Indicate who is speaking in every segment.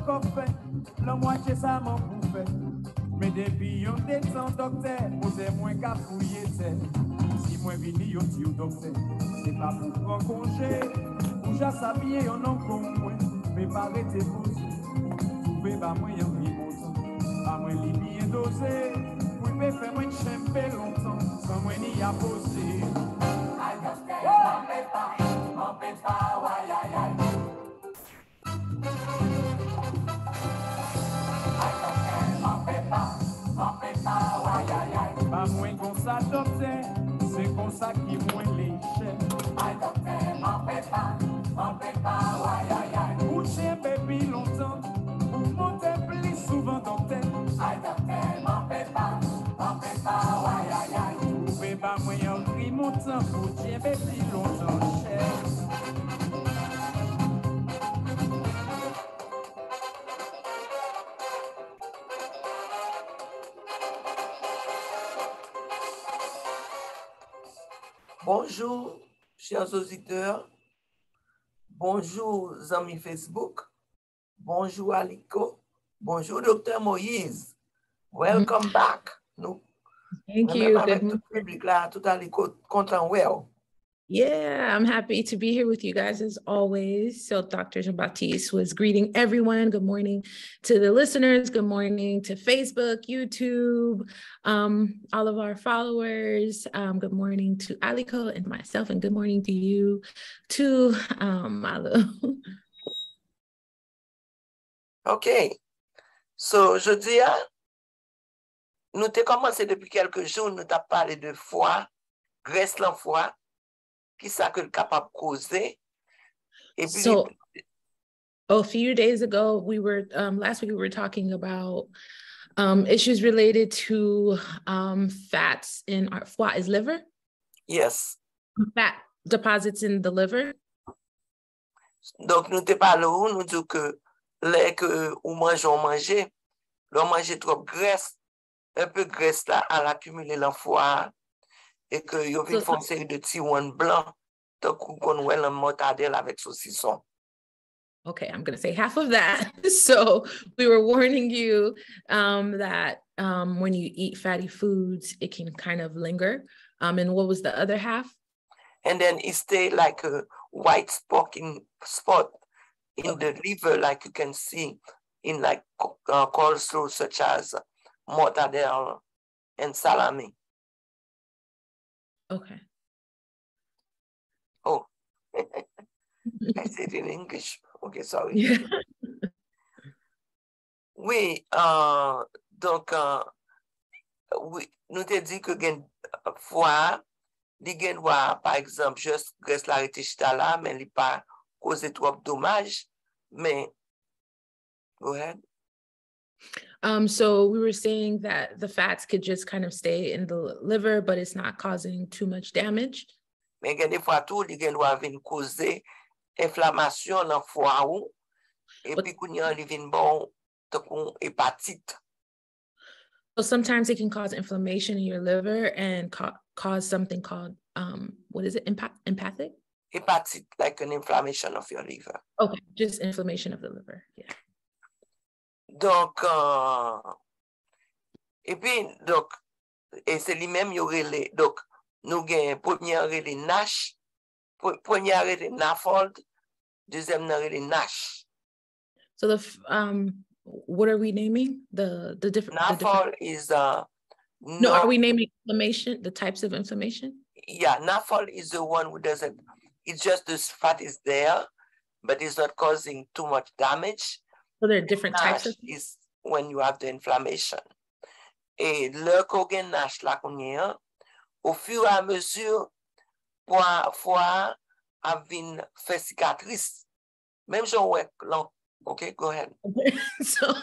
Speaker 1: qu'on fait, la moitié ça m'en fait. Mais depuis on descend docteur, posez moins qu'à fouiller c'est. Si moi vini yo ti au docteur, c'est pas pour prendre congé. Ou já sabien on en moins, mais pas arrêter poser. Trouvez pas moi yon mi montant, pas moi li bien dosé. Pour me faire moins chemper longtemps, sans moi ni a poser. Aïe docteur, m'en paie pas, aïe aïe aïe. Pas moins qu'on ça docteur, c'est qu'on ça qui moins les chèques. Aïe docteur, m'en paie pas, aïe aïe aïe. Pour chien bébé longtemps, pour monter plus souvent docteur. Aïe docteur, m'en paie pas, aïe aïe aïe. Trouvez pas moyen de montant pour chien bébé longtemps chèque.
Speaker 2: Bonjour, chers auditeurs. Bonjour, amis Facebook. Bonjour, Aliko. Bonjour, Dr. Moïse. Welcome back. Nous,
Speaker 3: Thank you.
Speaker 2: Avec tout le public là, tout Aliko, content well.
Speaker 3: Yeah, I'm happy to be here with you guys as always. So Dr. Jean-Baptiste was greeting everyone. Good morning to the listeners. Good morning to Facebook, YouTube, all of our followers. Good morning to Aliko and myself, and good morning to you too, Malo.
Speaker 2: OK. So, je dis, nous t'ai commencé depuis quelques jours, nous t'as parlé de foie, graisse la foie, qui ça que le capable de causer. Et puis,
Speaker 3: so, a few days ago, we were, last week we were talking about issues related to fats in our foie is liver?
Speaker 2: Yes.
Speaker 3: Fat deposits in the liver.
Speaker 2: Donc, nous te parlons, nous disons que les que ou manger, l'on mange trop de graisse, un peu de graisse là, à l'accumuler dans le foie, et que y a une série de tirouans blancs, donc qu'on voit la mortadelle avec saucisson.
Speaker 3: Okay, I'm going to say half of that. So we were warning you that when you eat fatty foods, it can kind of linger. And what was the other half?
Speaker 2: And then it stay like a white spot in the liver, like you can see in like coleslaw, such as mortadella and salami.
Speaker 3: Okay.
Speaker 2: Oh, I said in English. Okay, sorry.
Speaker 3: Yeah.
Speaker 2: Oui, donc, oui, nous te dit que gen foie, li gen par exemple, juste graisse la chita là, mais li pas cause trop dommage, mais go ahead.
Speaker 3: So we were saying that the fats could just kind of stay in the liver, but it's not causing too much damage.
Speaker 2: Mais gen des fois tout, li gen vin causer inflammation dans foie ou, et puis kounya li vin bon, takon hépatite.
Speaker 3: So sometimes it can cause inflammation in your liver and cause something called, what is it, empathic?
Speaker 2: Hepatite, like an inflammation of your liver.
Speaker 3: Okay, just inflammation of the liver, yeah.
Speaker 2: Donc, et puis, donc, et c'est lui-même, il y aurait les, donc, nous avons première les NASH, première les NAFOLD, deuxième les NASH.
Speaker 3: So the, what are we naming? The different?
Speaker 2: NAFOLD is,
Speaker 3: no, are we naming inflammation, the types of inflammation?
Speaker 2: Yeah, NAFOLD is the one who doesn't, it's just the fat is there, but it's not causing too much damage.
Speaker 3: So there are different
Speaker 2: NASH
Speaker 3: types of?
Speaker 2: is when you have the inflammation. Et le kogen NASH la konye, au fur et à mesure, foie a vin fait cicatrice. Même j'en ouais, okay, go ahead.
Speaker 3: So,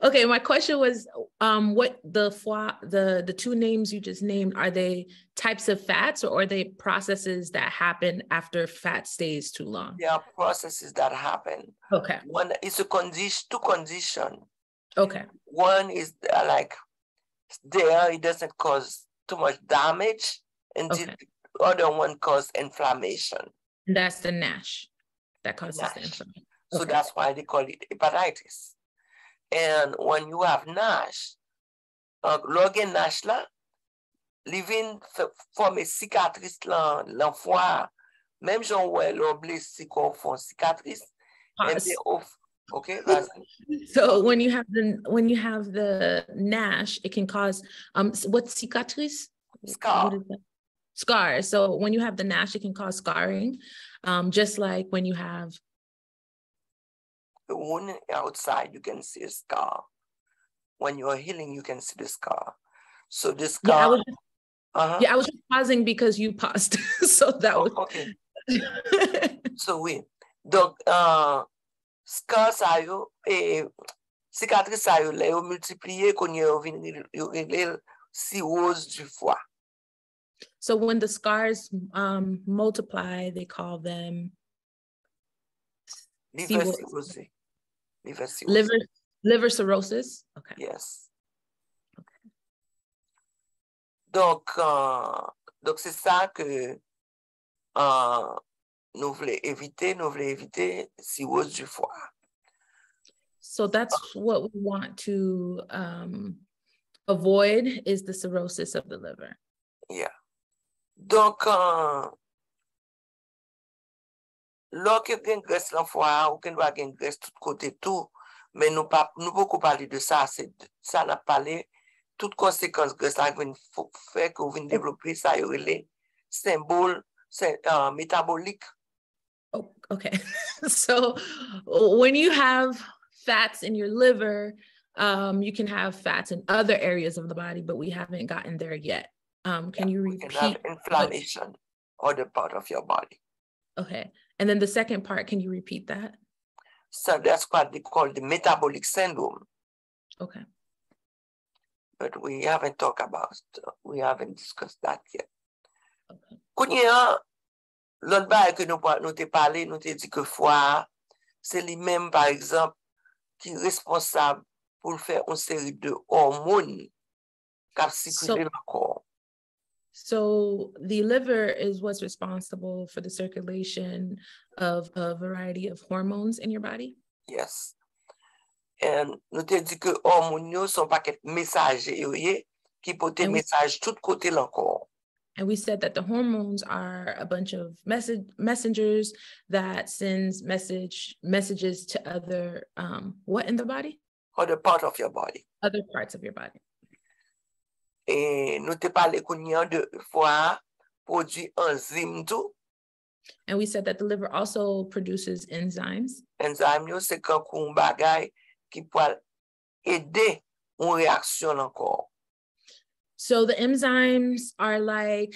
Speaker 3: okay, my question was, what the foie, the two names you just named, are they types of fats or are they processes that happen after fat stays too long?
Speaker 2: There are processes that happen.
Speaker 3: Okay.
Speaker 2: One is a condition, two conditions.
Speaker 3: Okay.
Speaker 2: One is like there, it doesn't cause too much damage, and
Speaker 3: okay.
Speaker 2: The other one causes inflammation.
Speaker 3: And that's the NASH that causes
Speaker 2: NASH.
Speaker 3: the inflammation.
Speaker 2: So
Speaker 3: okay.
Speaker 2: That's why they call it hepatitis. And when you have NASH, l'organe NASH là, li vin forme cicatrice lan foie, même j'en ouais l'on blessé qu'on font cicatrice, and they off. Okay, vas-y.
Speaker 3: So when you have the NASH, it can cause what cicatrice?
Speaker 2: Scar.
Speaker 3: What is that? Scar. So when you have the NASH, it can cause scarring, just like when you have
Speaker 2: the wound outside, you can see a scar. When you're healing, you can see the scar. So the scar.
Speaker 3: Yeah, I was just pausing because you paused. So that was
Speaker 2: okay. So oui. Donc, scar sa yo, cicatrice sa yo, le yo multiplié kon yo vin cirrhose du foie.
Speaker 3: So when the scars multiply, they call them
Speaker 2: liver cirrhosis.
Speaker 3: Liver cirrhosis. Okay.
Speaker 2: Yes. Okay. Donc c'est ça que nous voulons éviter cirrhose du foie.
Speaker 3: So that's what we want to avoid, is the cirrhosis of the liver.
Speaker 2: Yeah. Donc lorsque gen graisse dans foie ou gen doit gen graisse tout côté tout, mais nous beaucoup parler de ça, c'est ça n'a parlé toutes conséquences graisse là vient faire que vous développer ça y relé symbole métabolique.
Speaker 3: Oh, okay. So when you have fats in your liver, you can have fats in other areas of the body, but we haven't gotten there yet. Can you repeat?
Speaker 2: You can have inflammation or the part of your body.
Speaker 3: Okay. And then the second part, can you repeat that?
Speaker 2: So that's what they call the metabolic syndrome.
Speaker 3: Okay.
Speaker 2: But we haven't talked about, we haven't discussed that yet.
Speaker 3: Okay.
Speaker 2: Kounya, l'autre bail que nous t'ai parlé, nous t'ai dit que foie, c'est lui-même, par exemple, qui est responsable pour faire une série de hormones qui circulent dans le corps.
Speaker 3: So the liver is what's responsible for the circulation of a variety of hormones in your body?
Speaker 2: Yes. And nous te dit que hormones sont paquet messagers qui portent message tout côté dans le corps.
Speaker 3: And we said that the hormones are a bunch of messengers that sends messages to other, what in the body?
Speaker 2: Other part of your body.
Speaker 3: Other parts of your body.
Speaker 2: Et nous te parlé de foie produit enzyme tout.
Speaker 3: And we said that the liver also produces enzymes.
Speaker 2: Enzyme c'est quand un bagay qui peut aider une réaction dans le corps.
Speaker 3: So the enzymes are like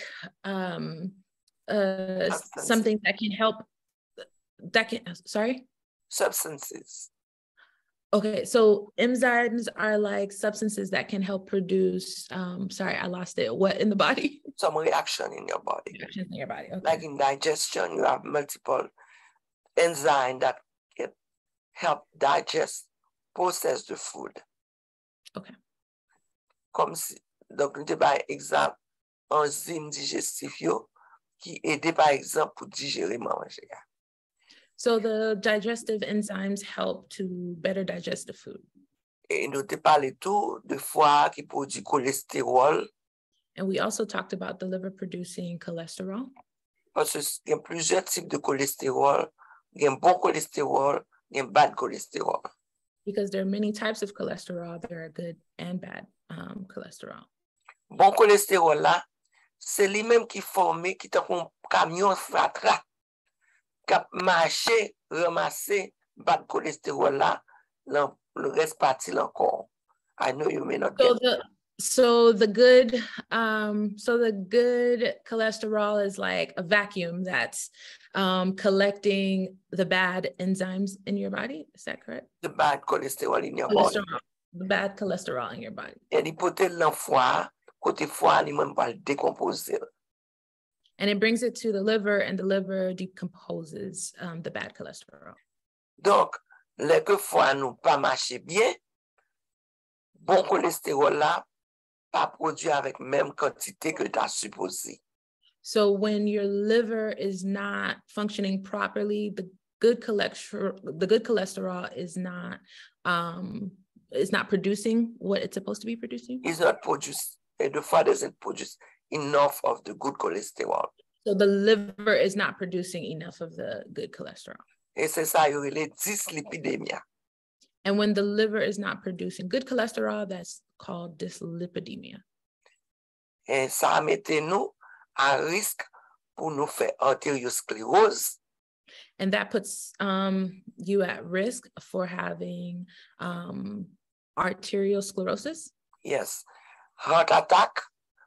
Speaker 3: something that can help,
Speaker 2: substances.
Speaker 3: Okay, so enzymes are like substances that can help produce, sorry, I lost it. What in the body?
Speaker 2: Some reaction in your body.
Speaker 3: Reactions in your body, okay.
Speaker 2: Like in digestion, you have multiple enzymes that can help digest, process the food.
Speaker 3: Okay.
Speaker 2: Comme si, donc, nous avons par exemple enzyme digestif qui aide par exemple pour digérer manger.
Speaker 3: So the digestive enzymes help to better digest the food.
Speaker 2: Et nous avons parlé tout de foie qui produit cholestérol.
Speaker 3: And we also talked about the liver producing cholesterol.
Speaker 2: Parce qu'il y a plusieurs types de cholestérol. Il y a bon cholestérol, il y a bad cholestérol.
Speaker 3: Because there are many types of cholesterol. There are good and bad cholesterol.
Speaker 2: Bon cholestérol là, c'est lui-même qui forme, qui est un camion fatra, qui a marché, ramassé bad cholestérol là, le reste parti encore. I know you may not get it.
Speaker 3: So the good cholesterol is like a vacuum that's collecting the bad enzymes in your body. Is that correct?
Speaker 2: The bad cholesterol in your body.
Speaker 3: The bad cholesterol in your body.
Speaker 2: Et il peut être dans foie, côté foie, il même pas le décomposer.
Speaker 3: And it brings it to the liver, and the liver decomposes the bad cholesterol.
Speaker 2: Donc, le que foie nous pas marché bien, bon cholestérol là, pas produit avec même quantité que tu as supposé.
Speaker 3: So when your liver is not functioning properly, the good cholesterol is not is not producing what it's supposed to be producing?
Speaker 2: It's not produced, and the fat doesn't produce enough of the good cholesterol.
Speaker 3: So the liver is not producing enough of the good cholesterol.
Speaker 2: Et c'est ça, il y aurait les dyslipidémia.
Speaker 3: And when the liver is not producing good cholesterol, that's called dyslipidemia.
Speaker 2: Et ça mette nous à risque pour nous faire artériosclérose.
Speaker 3: And that puts you at risk for having arterial sclerosis.
Speaker 2: Yes. Heart attack,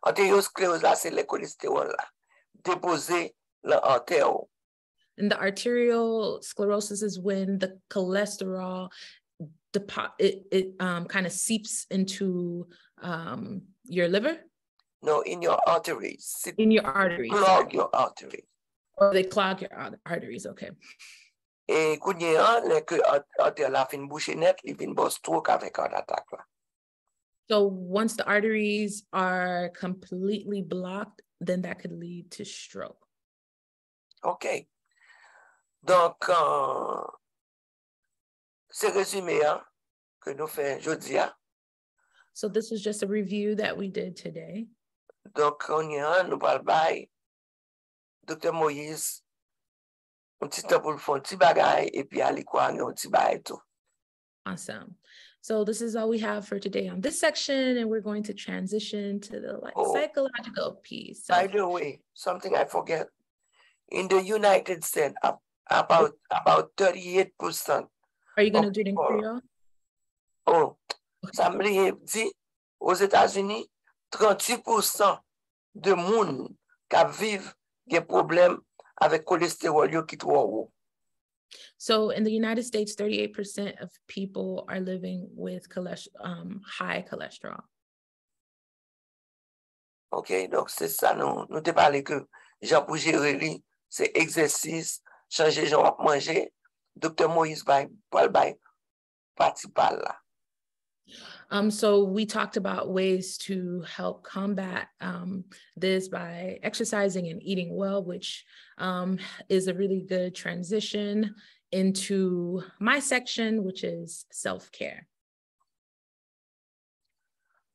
Speaker 2: artériosclérose là, c'est le cholestérol là, déposé dans l'artère.
Speaker 3: And the arterial sclerosis is when the cholesterol kind of seeps into your liver.
Speaker 2: No, in your arteries.
Speaker 3: In your arteries.
Speaker 2: Clog your arteries.
Speaker 3: Or they clog your arteries, okay.
Speaker 2: Et kounye an, lè ke artère la fin bouché net, li fin bo stroke avec heart attack là.
Speaker 3: So once the arteries are completely blocked, then that could lead to stroke.
Speaker 2: OK. Donc, c'est résumé hein, que nous faisons aujourd'hui.
Speaker 3: So this was just a review that we did today.
Speaker 2: Donc, nous parlons Dr. Moïse, un petit temps pour le faire un petit bagay, et puis aller quoi, un petit bagay tout.
Speaker 3: Awesome. So this is all we have for today on this section, and we're going to transition to the psychological piece. So,
Speaker 2: by the way, something I forget. In the United States, about 38%.
Speaker 3: Are you going to do it in Creole?
Speaker 2: Oh, ça me dit, aux États-Unis, 38% de monde qui vivent des problèmes avec cholestérol qui trop haut.
Speaker 3: So in the United States, 38% of people are living with high cholesterol.
Speaker 2: OK, donc c'est ça, nous te parlé que Jean pour gérer, c'est exercice, changer genre à manger. Dr. Moïse va participer là.
Speaker 3: So we talked about ways to help combat this by exercising and eating well, which is a really good transition into my section, which is self-care.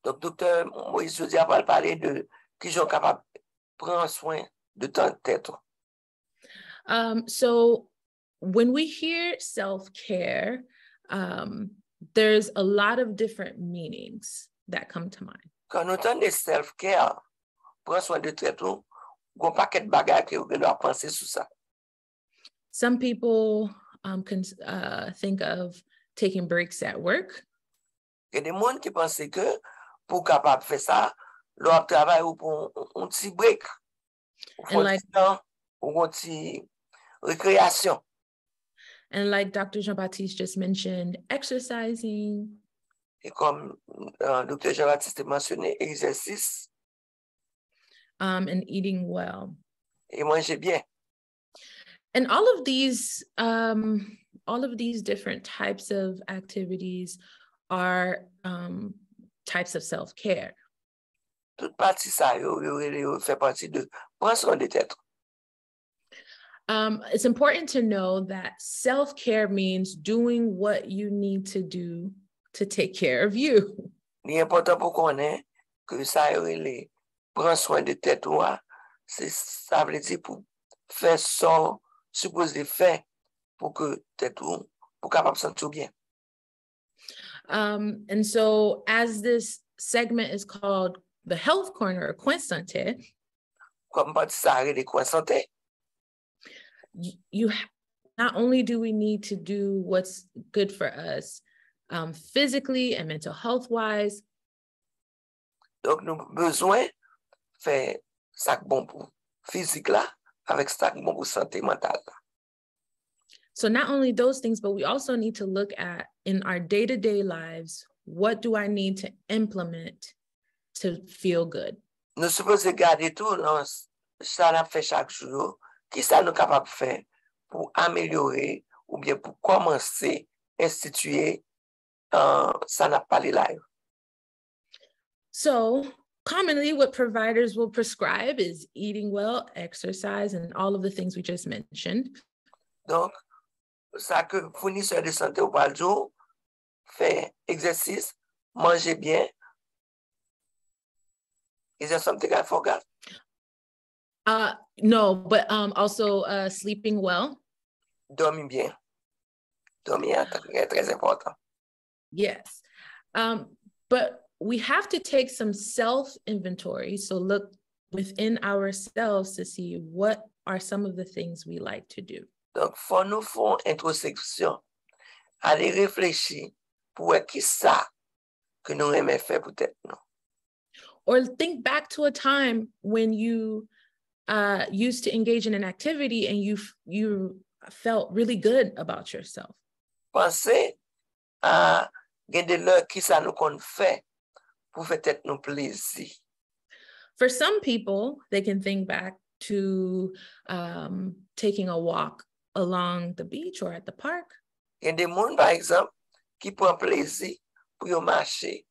Speaker 2: Donc, Dr. Moïse Jodi va parler de qui sont capables de prendre soin de ta tête.
Speaker 3: So when we hear self-care, there's a lot of different meanings that come to mind.
Speaker 2: Quand nous entendons self-care, prendre soin de tête, on a un paquet de bagages que vous devez penser sur ça.
Speaker 3: Some people can think of taking breaks at work.
Speaker 2: Il y a des gens qui pensent que pour capable faire ça, leur travail ou pour un petit break, ou un petit récréation.
Speaker 3: And like Dr. Jean-Baptiste just mentioned, exercising.
Speaker 2: Et comme Dr. Jean-Baptiste mentionné, exercice.
Speaker 3: And eating well.
Speaker 2: Et manger bien.
Speaker 3: And all of these different types of activities are types of self-care.
Speaker 2: Toute partie ça, fait partie de prendre soin de tête.
Speaker 3: It's important to know that self-care means doing what you need to do to take care of you.
Speaker 2: Il est important pour qu'on ait que ça prendre soin de tête, ça veut dire pour faire ça, supposé faire pour que tête pour capable sentir bien.
Speaker 3: And so as this segment is called the Health Corner or KwenSante,
Speaker 2: comme ça de KwenSante,
Speaker 3: you not only do we need to do what's good for us physically and mental health wise.
Speaker 2: Donc nous besoin faire ça bon pour physique là avec ça bon pour santé mentale.
Speaker 3: So not only those things, but we also need to look at in our day-to-day lives, what do I need to implement to feel good?
Speaker 2: Nous supposons garder tout dans ça qu'on fait chaque jour. Qui ça nous capable de faire pour améliorer ou bien pour commencer à instituer ça n'a pas les lives.
Speaker 3: So commonly what providers will prescribe is eating well, exercise, and all of the things we just mentioned.
Speaker 2: Donc, ça que fournisseur de santé au Baljo fait exercice, manger bien. Is there something I forgot?
Speaker 3: No, but also sleeping well.
Speaker 2: Dormir bien. Dormir est très important.
Speaker 3: Yes. But we have to take some self-inventory. So look within ourselves to see what are some of the things we like to do.
Speaker 2: Donc, faut nous faire introspection, aller réfléchir pour qui ça que nous aimons faire peut-être non.
Speaker 3: Or think back to a time when you used to engage in an activity and you felt really good about yourself.
Speaker 2: Pensez à gagner l'heure qui ça nous qu'on fait pour faire nous plaisir.
Speaker 3: For some people, they can think back to taking a walk along the beach or at the park.
Speaker 2: Il y a des gens, par exemple, qui prennent plaisir pour y marcher,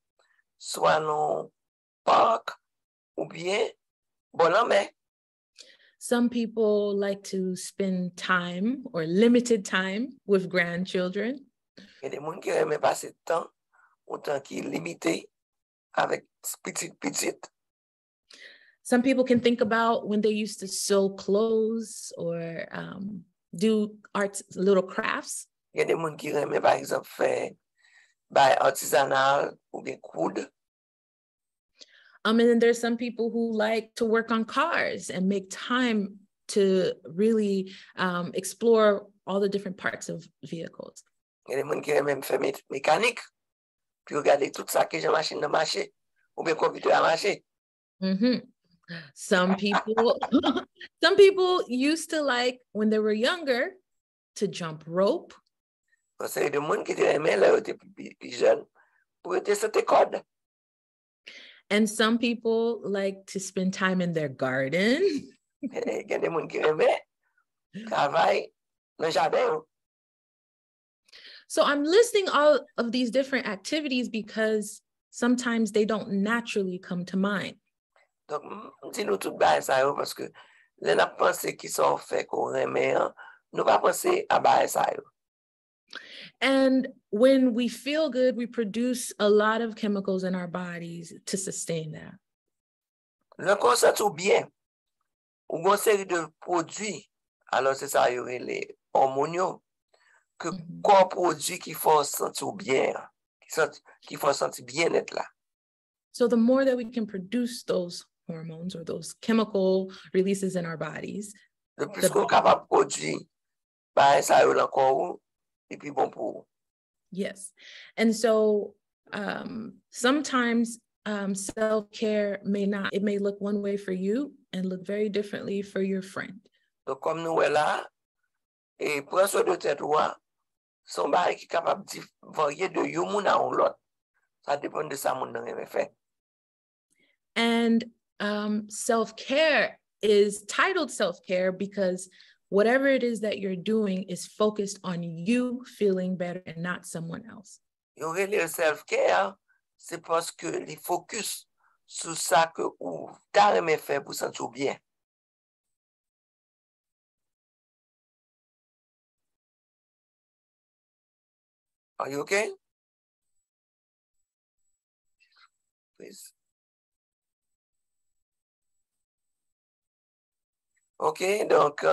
Speaker 2: soit dans le parc ou bien bon la mer.
Speaker 3: Some people like to spend time or limited time with grandchildren.
Speaker 2: Il y a des gens qui aiment passer temps, autant qui est limité avec petit.
Speaker 3: Some people can think about when they used to sew clothes or do arts, little crafts.
Speaker 2: Il y a des gens qui aiment, par exemple, faire bail artisanal ou bien coudre.
Speaker 3: And then there's some people who like to work on cars and make time to really explore all the different parts of vehicles.
Speaker 2: Il y a des gens qui aiment faire mécanique, puis regarder tout ça que j'ai machine de marcher, ou bien computer à marcher.
Speaker 3: Mm-hmm. Some people used to like, when they were younger, to jump rope.
Speaker 2: Parce qu'il y a des gens qui aiment là, ils étaient plus jeunes, pour être sur tes cordes.
Speaker 3: And some people like to spend time in their garden.
Speaker 2: Il y a des gens qui aiment travailler dans le jardin.
Speaker 3: So I'm listing all of these different activities because sometimes they don't naturally come to mind.
Speaker 2: Donc, dis-nous tout bas ça parce que les n'a pensé qui sont faits qu'on aime, nous pas penser à bas ça.
Speaker 3: And when we feel good, we produce a lot of chemicals in our bodies to sustain that.
Speaker 2: Le corps sent bien, ou une série de produits, alors c'est ça, il y aurait les hormones que corps produit qui font sentir bien, qui font sentir bien être là.
Speaker 3: So the more that we can produce those hormones or those chemical releases in our bodies,
Speaker 2: le plus qu'on est capable de produire, bah ça y est encore et puis bon pour.
Speaker 3: Yes. And so sometimes self-care it may look one way for you and look very differently for your friend.
Speaker 2: Donc comme nous est là et prendre soin de tête toi, son baril qui est capable de varier de yon moun à l'autre. Ça dépend de ça moun nan aime faire.
Speaker 3: And self-care is titled self-care because whatever it is that you're doing is focused on you feeling better and not someone else.
Speaker 2: Yon relè self-care, c'est parce que les focus sur ça que ou t'as aimé faire pour sentir bien. Are you okay? Please. OK, donc,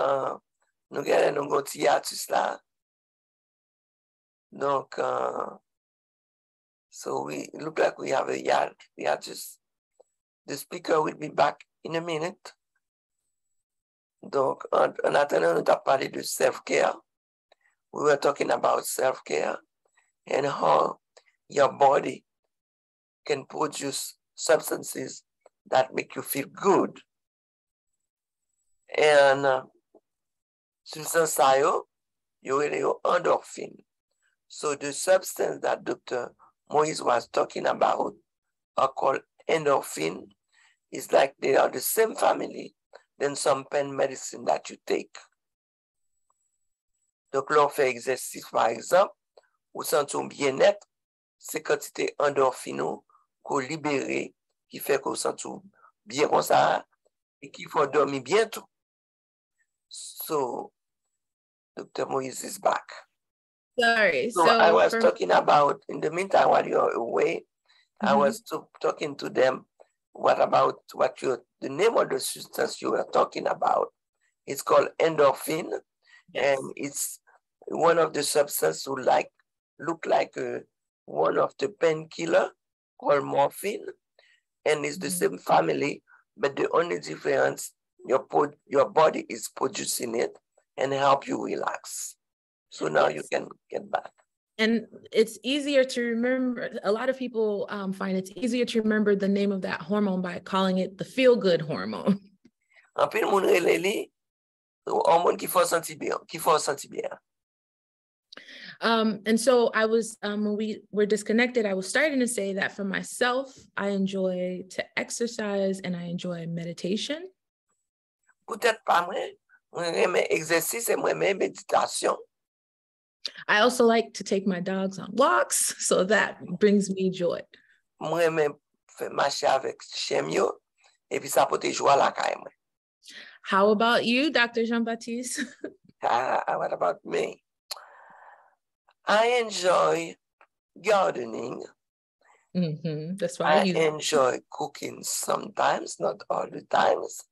Speaker 2: nous avons un petit artiste là. Donc, so we look like we have the artist. The speaker will be back in a minute. Donc, en attendant, nous avons parlé de self-care. We were talking about self-care and how your body can produce substances that make you feel good. And substance you really endorphin. So the substance that Dr. Moise was talking about are called endorphin. It's like they are the same family than some pain medicine that you take. Donc, l'on fait exercice, par exemple, ou sent un bien-être, c'est quantité endorphino qu'on libère, qui fait qu'on sent bien comme ça, et qu'il faut dormir bientôt. So, Dr. Moise is back.
Speaker 3: Sorry.
Speaker 2: So
Speaker 3: So
Speaker 2: I was talking about, in the meantime, while you're away, I was talking to them. What about the name of the substance you were talking about? It's called endorphin,
Speaker 3: yes.
Speaker 2: and it's one of the substances who look like one of the painkiller called morphine, and it's the same family, but the only difference, your body is producing it and help you relax. So now you can get back.
Speaker 3: And it's easier to remember. A lot of people find it's easier to remember the name of that hormone by calling it the feel-good hormone.
Speaker 2: En pile moun rele li, hormone qui fait sentir bien.
Speaker 3: And so I was, when we were disconnected, I was starting to say that for myself, I enjoy to exercise and I enjoy meditation.
Speaker 2: Peut-être pas moi, j'aime exercice et moi même méditation.
Speaker 3: I also like to take my dogs on walks, so that brings me joy.
Speaker 2: Moi même faire marcher avec chien yo, et puis ça peut jouer à la caille moi.
Speaker 3: How about you, Dr. Jean-Baptiste?
Speaker 2: What about me? I enjoy gardening.
Speaker 3: That's why
Speaker 2: I enjoy cooking sometimes, not all the times.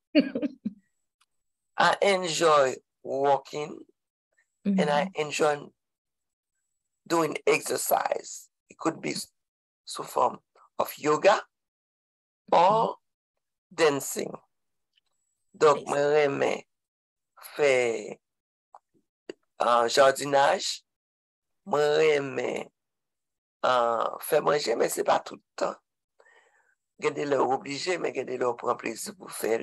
Speaker 2: I enjoy walking, and I enjoy doing exercise. It could be some form of yoga or dancing. Donc, moi, j'aime faire jardinage. Moi, j'aime faire manger, mais ce n'est pas tout le temps. Gardez leur obligé, mais gardez leur prendre plaisir pour faire.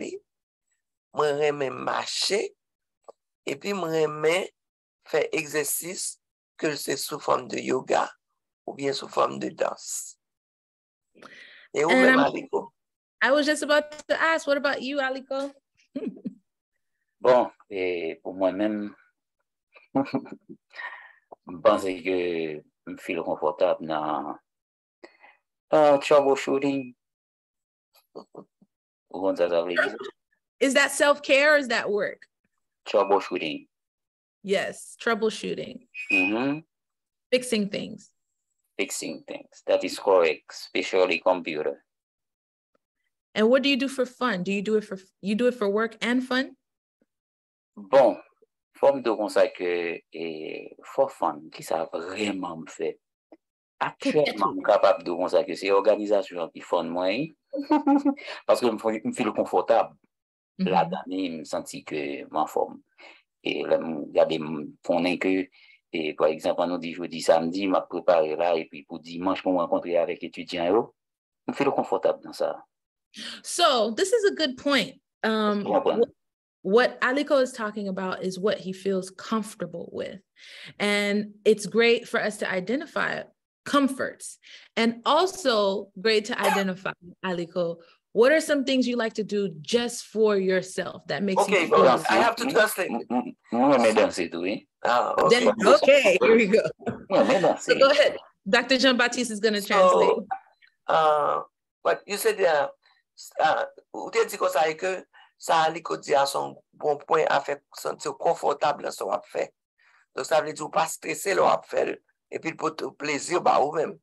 Speaker 2: Moi, j'aime marcher. Et puis, moi, j'aime faire exercice, que c'est sous forme de yoga ou bien sous forme de danse. Et où même, Aliko?
Speaker 3: I was just about to ask, what about you, Aliko?
Speaker 4: Bon, et pour moi-même, je pense que je me feel confortable dans troubleshooting.
Speaker 3: Is that self-care or is that work?
Speaker 4: Troubleshooting.
Speaker 3: Yes, troubleshooting. Fixing things.
Speaker 4: Fixing things. That is correct, especially computer.
Speaker 3: And what do you do for fun? Do you do it for work and fun?
Speaker 4: Bon, forme de comme ça que for fun, qui ça vraiment me fait. Actuellement, je suis capable de comme ça que c'est organisation qui font moi, parce que je me feel confortable. Là-dedans, je me sens que ma forme. Et là, regardez, fondé que, et par exemple, on nous dit jeudi, samedi, je me prépare là, et puis pour dimanche, pour me rencontrer avec étudiants, je me feel confortable dans ça.
Speaker 3: So this is a good point. What Aliko is talking about is what he feels comfortable with. And it's great for us to identify comforts, and also great to identify, Aliko, what are some things you like to do just for yourself that makes you feel
Speaker 2: I have to translate.
Speaker 3: Okay, here we go. So go ahead. Dr. Jean-Baptiste is going to translate.
Speaker 2: But you said, ou te di kon sa e ke sa Aliko di a son bon point a fait sentir confortable dans son ap fait. Donc ça veut dire ou pas stressé le ap fait et puis pour tout plaisir ba ou même.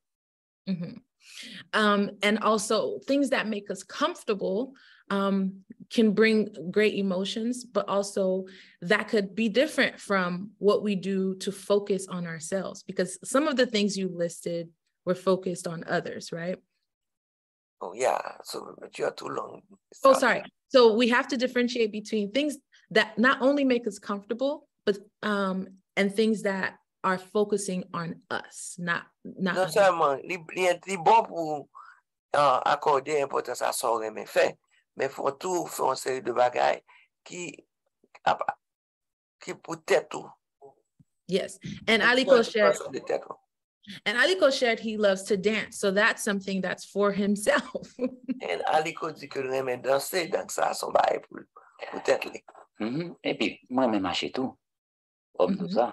Speaker 3: And also things that make us comfortable can bring great emotions, but also that could be different from what we do to focus on ourselves, because some of the things you listed were focused on others, right?
Speaker 2: Oh yeah, so but you are too long.
Speaker 3: Oh, sorry. So we have to differentiate between things that not only make us comfortable, but and things that are focusing on us, not.
Speaker 2: Non seulement li bon pour accorder importance à ça aurait mais fait, mais faut tout faire une série de bagages qui peut-être tout.
Speaker 3: Yes, and Aliko shared. And Aliko shared he loves to dance, so that's something that's for himself.
Speaker 2: And Aliko dit que il aime danser, donc ça son bail peut-être.
Speaker 4: Et puis moi même marcher tout, comme tout ça.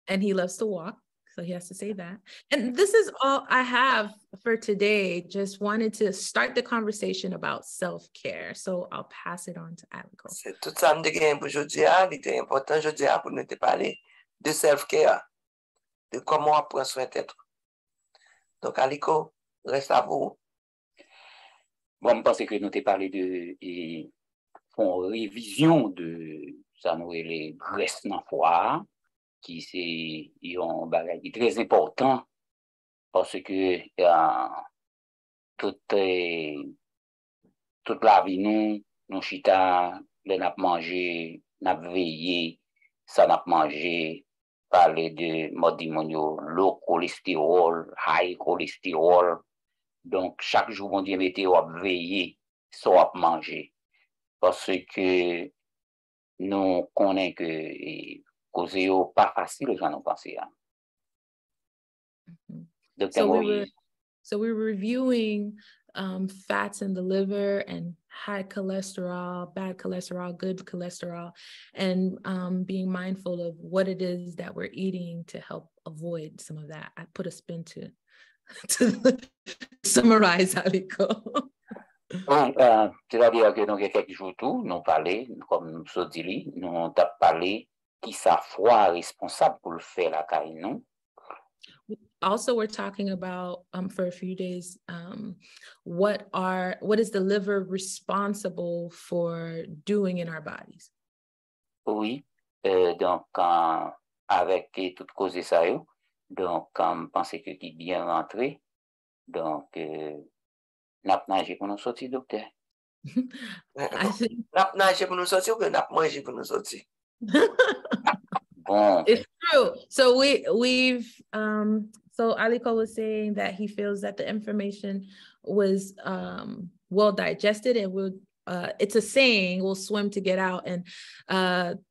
Speaker 3: And he loves to walk, so he has to say that. And this is all I have for today. Just wanted to start the conversation about self-care, so I'll pass it on to Aliko.
Speaker 2: C'est tout ça me dégaine pour aujourd'hui, il était important aujourd'hui pour nous te parler de self-care. de comment on prend soin de tête. Donc, Aliko, reste à vous.
Speaker 4: Bon, je pense que nous avons parlé de une révision de ça, nous les graisses dans foie, qui c'est un bagage très important parce que toute la vie, nous chita, nous avons mangé, nous avons veillé, ça n'a mangé, parler de modimonio, low cholestérol, high cholestérol. Donc, chaque jour, mon Dieu, mettez à veiller, soit à manger. Parce que nous connaissons que cause pas facile, j'en ai pensé.
Speaker 3: So we were reviewing fats in the liver and high cholesterol, bad cholesterol, good cholesterol, and being mindful of what it is that we're eating to help avoid some of that. I put a spin to summarize, Aliko.
Speaker 4: C'est-à-dire que nous, quelques jours, nous parlons, comme nous dit, nous avons parlé qui sa foi responsable pour le faire la caille, non?
Speaker 3: Also, we're talking about for a few days, what is the liver responsible for doing in our bodies?
Speaker 4: Oui, donc avec toute cause de ça, donc je pense que qui bien rentré, donc n'a nagé pour nous sortir, docteur.
Speaker 2: N'a nagé pour nous sortir ou que n'a mangé pour nous sortir?
Speaker 4: Bon.
Speaker 3: It's true. So so Aliko was saying that he feels that the information was well digested and will it's a saying, we'll swim to get out. And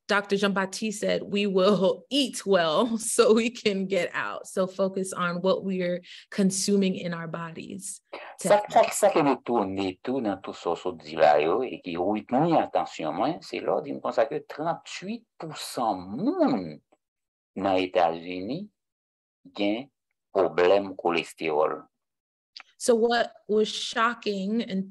Speaker 3: Dr. Jean-Baptiste said, we will eat well so we can get out. So focus on what we are consuming in our bodies.
Speaker 4: Ça que nous tournons tout dans tout ça, dit là, et qui retenir attention, moi, c'est là, il me pense que 38% monde dans les États-Unis ont problème cholestérol.
Speaker 3: So what was shocking and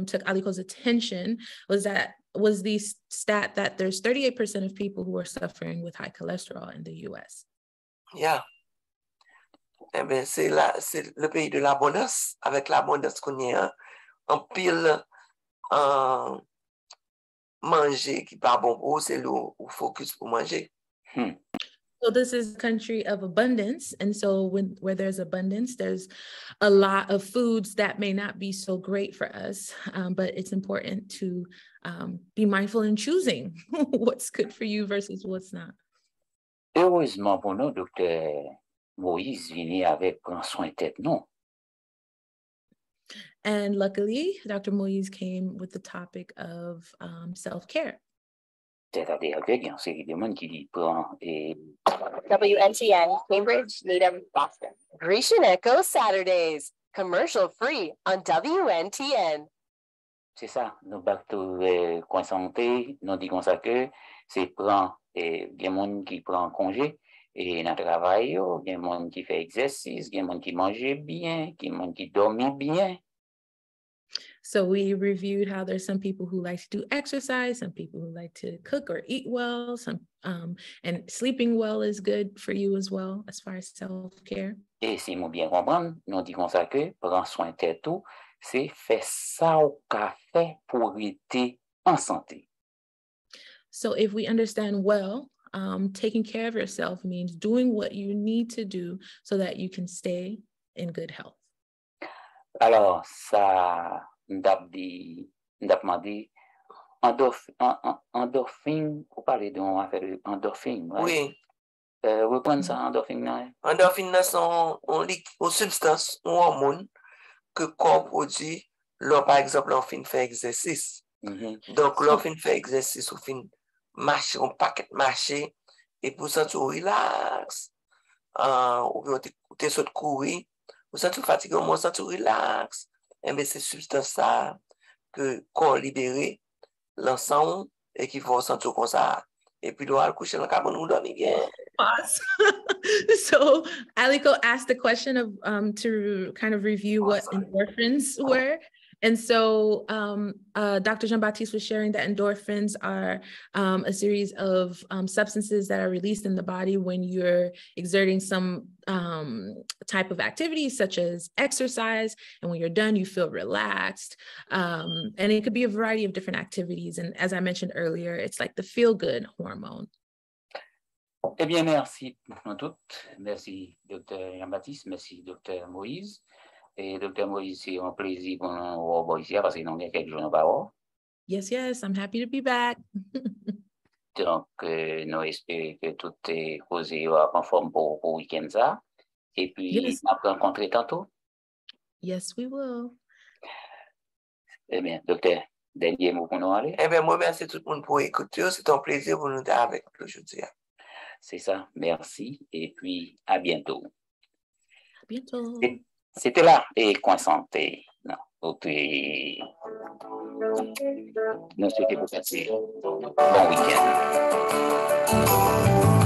Speaker 3: took Aliko's attention was the stat that there's 38% of people who are suffering with high cholesterol in the US.
Speaker 2: Yeah. Eh bien, c'est le pays de l'abondance. Avec l'abondance qu'on y a, en pile manger qui pas bon pour c'est le focus pour manger.
Speaker 3: So this is a country of abundance. And so where there's abundance, there's a lot of foods that may not be so great for us, but it's important to be mindful in choosing what's good for you versus what's not.
Speaker 4: Heureusement pour nous, docteur Moïse vient avec prendre soin tête, non?
Speaker 3: And luckily, Dr. Moïse came with the topic of self-care.
Speaker 4: C'est-à-dire qu'il y a une série de monde qui prend
Speaker 5: WNTN, Cambridge, Needham, Boston. Grecian Echo Saturdays, commercial free on WNTN.
Speaker 4: C'est ça, nous battons KwenSante, nous disons ça que c'est prend des gens qui prend congé et dans le travail, il y a des gens qui fait exercice, il y a des gens qui mangent bien, il y a des gens qui dorment bien.
Speaker 3: So we reviewed how there's some people who like to do exercise, some people who like to cook or eat well, and sleeping well is good for you as well, as far as self-care.
Speaker 4: Et si nous bien comprendre, nous disons ça que prendre soin de tête tout, c'est faire ça au café pour rester en santé.
Speaker 3: So if we understand well, taking care of yourself means doing what you need to do so that you can stay in good health.
Speaker 4: Alors, ça, m'dap demandé endorphine, pour parler d'une affaire de endorphine.
Speaker 2: Oui.
Speaker 4: Reprendre ça, endorphine, non?
Speaker 2: Endorphine, sont une substance, un hormone que le corps produit, là, par exemple, on fait exercice. Donc, là, on fait exercice, on fait marcher, on paquet marcher, et pour ça, tu relax. Ou tu sautes courir, ou ça, tu fatigues, ou ça, tu relax. Et bien, c'est substance ça que le corps libéré, l'ensemble, et qui vont sentir comme ça. Et puis, doit coucher dans le cabane, nous dormir bien.
Speaker 3: So Aliko asked the question of to kind of review what endorphins were, And so Dr. Jean-Baptiste was sharing that endorphins are a series of substances that are released in the body when you're exerting some type of activity, such as exercise. And when you're done, you feel relaxed. And it could be a variety of different activities. And as I mentioned earlier, it's like the feel-good hormone.
Speaker 4: Eh bien, merci à toutes. Merci, Dr. Jean-Baptiste. Merci, Dr. Moïse. Et Dr. Moïse, c'est un plaisir pour nous revoir ici parce que nous avons quelques jours par an.
Speaker 3: Yes, yes, I'm happy to be back.
Speaker 4: Donc, nous espérons que tout est posé conforme pour le week-end ça. Et puis,
Speaker 3: Yes.
Speaker 4: on va rencontrer tantôt.
Speaker 3: Yes, we will.
Speaker 4: Eh bien, docteur, dernier mot pour nous aller.
Speaker 2: Eh bien, moi, merci tout le monde pour écouter. C'est un plaisir pour nous d'être avec vous aujourd'hui.
Speaker 4: C'est ça, merci. Et puis, à bientôt.
Speaker 3: À bientôt.
Speaker 4: C'était là, et KwenSante. Non, ok. Nous souhaitons vous passer un bon week-end.